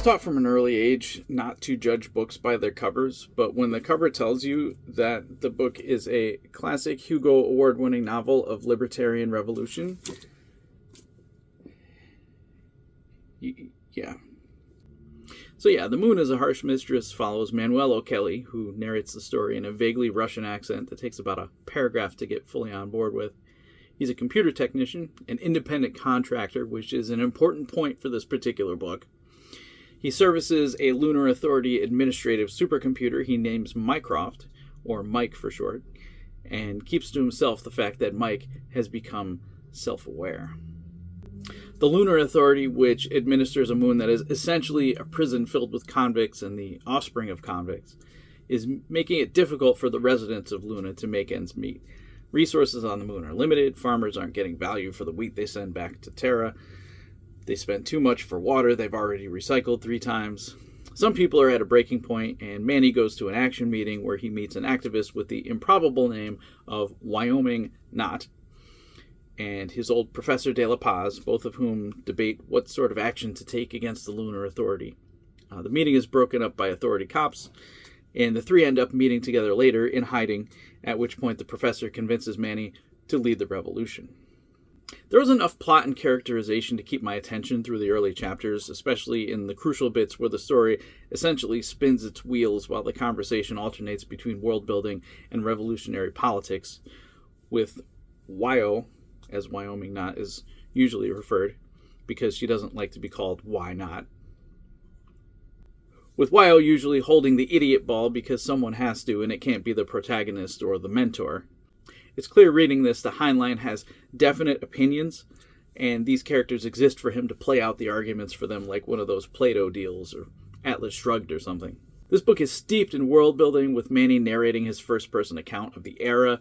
taught from an early age not to judge books by their covers, but when the cover tells you that the book is a classic Hugo award-winning novel of libertarian revolution, yeah. So yeah, The Moon is a Harsh Mistress follows Manuel O'Kelly, who narrates the story in a vaguely Russian accent that takes about a paragraph to get fully on board with. He's a computer technician, an independent contractor, which is an important point for this particular book. He services a Lunar Authority administrative supercomputer he names Mycroft, or Mike for short, and keeps to himself the fact that Mike has become self-aware. The Lunar Authority, which administers a moon that is essentially a prison filled with convicts and the offspring of convicts, is making it difficult for the residents of Luna to make ends meet. Resources on the moon are limited, farmers aren't getting value for the wheat they send back to Terra, they spend too much for water they've already recycled 3 times. Some people are at a breaking point, and Manny goes to an action meeting where he meets an activist with the improbable name of Wyoming Not, and his old Professor De La Paz, both of whom debate what sort of action to take against the Lunar Authority. The meeting is broken up by authority cops, and the 3 end up meeting together later in hiding, at which point the professor convinces Manny to lead the revolution. There was enough plot and characterization to keep my attention through the early chapters, especially in the crucial bits where the story essentially spins its wheels while the conversation alternates between world building and revolutionary politics, with Wyo, as Wyoming Not is usually referred, because she doesn't like to be called Why Not. With Wyo usually holding the idiot ball because someone has to, and it can't be the protagonist or the mentor. It's clear reading this that Heinlein has definite opinions, and these characters exist for him to play out the arguments for them like one of those Plato deals or Atlas Shrugged or something. This book is steeped in world building, with Manny narrating his first-person account of the era,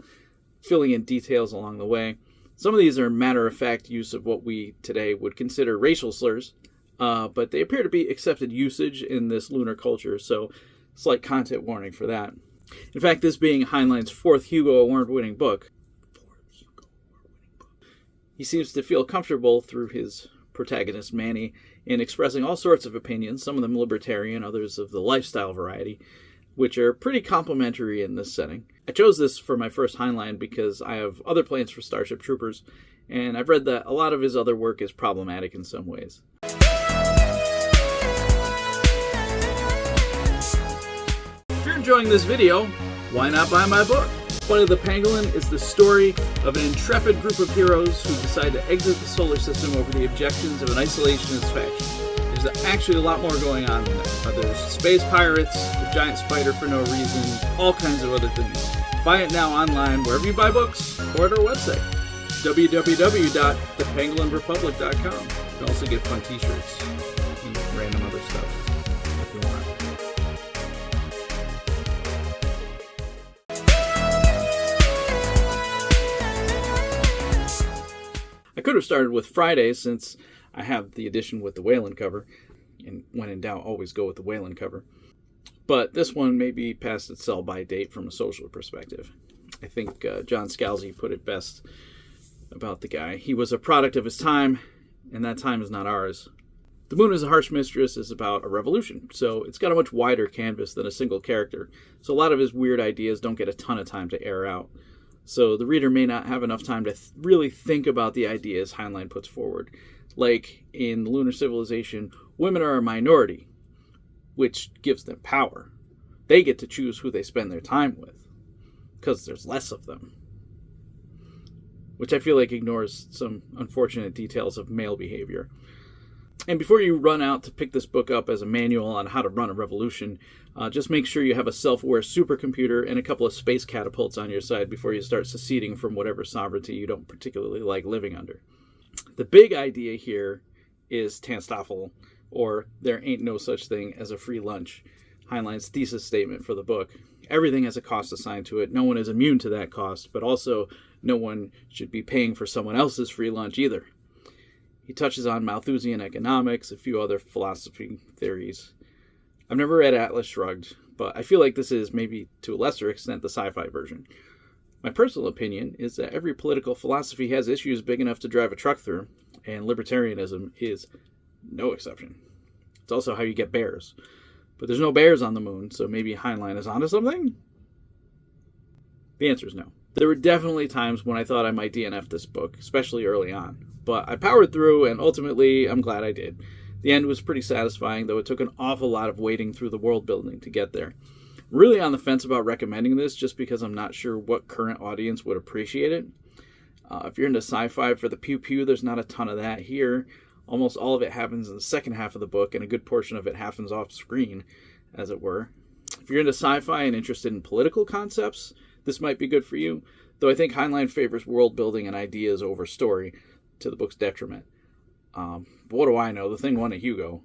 filling in details along the way. Some of these are matter-of-fact use of what we today would consider racial slurs, but they appear to be accepted usage in this lunar culture, so slight content warning for that. In fact, this being Heinlein's 4th Hugo award-winning book, he seems to feel comfortable through his protagonist Manny in expressing all sorts of opinions, some of them libertarian, others of the lifestyle variety, which are pretty complimentary in this setting. I chose this for my first Heinlein because I have other plans for Starship Troopers, and I've read that a lot of his other work is problematic in some ways. Enjoying this video, why not buy my book? Flight of the Pangolin is the story of an intrepid group of heroes who decide to exit the solar system over the objections of an isolationist faction. There's actually a lot more going on than that. There's space pirates, a giant spider for no reason, all kinds of other things. Buy it now online wherever you buy books or at our website, www.thepangolinrepublic.com. You can also get fun t-shirts and random other stuff if you want. I could have started with Friday since I have the edition with the Wayland cover, and when in doubt, always go with the Wayland cover. But this one may be past its sell-by date from a social perspective. I think John Scalzi put it best about the guy. He was a product of his time, and that time is not ours. The Moon is a Harsh Mistress is about a revolution, so it's got a much wider canvas than a single character, so a lot of his weird ideas don't get a ton of time to air out. So the reader may not have enough time to really think about the ideas Heinlein puts forward. Like in the Lunar Civilization, women are a minority, which gives them power. They get to choose who they spend their time with, because there's less of them. Which I feel like ignores some unfortunate details of male behavior. And before you run out to pick this book up as a manual on how to run a revolution, just make sure you have a self-aware supercomputer and a couple of space catapults on your side before you start seceding from whatever sovereignty you don't particularly like living under. The big idea here is TANSTAAFL, or there ain't no such thing as a free lunch, Heinlein's thesis statement for the book. Everything has a cost assigned to it. No one is immune to that cost, but also no one should be paying for someone else's free lunch either. He touches on Malthusian economics, a few other philosophy theories. I've never read Atlas Shrugged, but I feel like this is, maybe to a lesser extent, the sci-fi version. My personal opinion is that every political philosophy has issues big enough to drive a truck through, and libertarianism is no exception. It's also how you get bears. But there's no bears on the moon, so maybe Heinlein is onto something? The answer is no. There were definitely times when I thought I might DNF this book, especially early on. But I powered through, and ultimately, I'm glad I did. The end was pretty satisfying, though it took an awful lot of wading through the world building to get there. Really on the fence about recommending this, just because I'm not sure what current audience would appreciate it. If you're into sci-fi for the pew-pew, there's not a ton of that here. Almost all of it happens in the second half of the book, and a good portion of it happens off screen, as it were. If you're into sci-fi and interested in political concepts, this might be good for you, though I think Heinlein favors world building and ideas over story, to the book's detriment. But what do I know? The thing won a Hugo.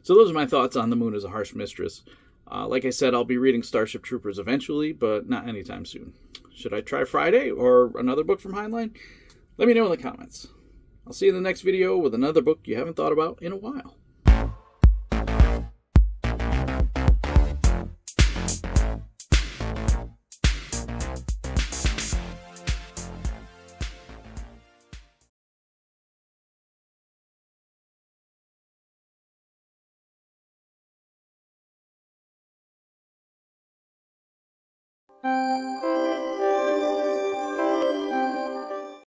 So those are my thoughts on The Moon is a Harsh Mistress. Like I said, I'll be reading Starship Troopers eventually, but not anytime soon. Should I try Friday or another book from Heinlein? Let me know in the comments. I'll see you in the next video with another book you haven't thought about in a while.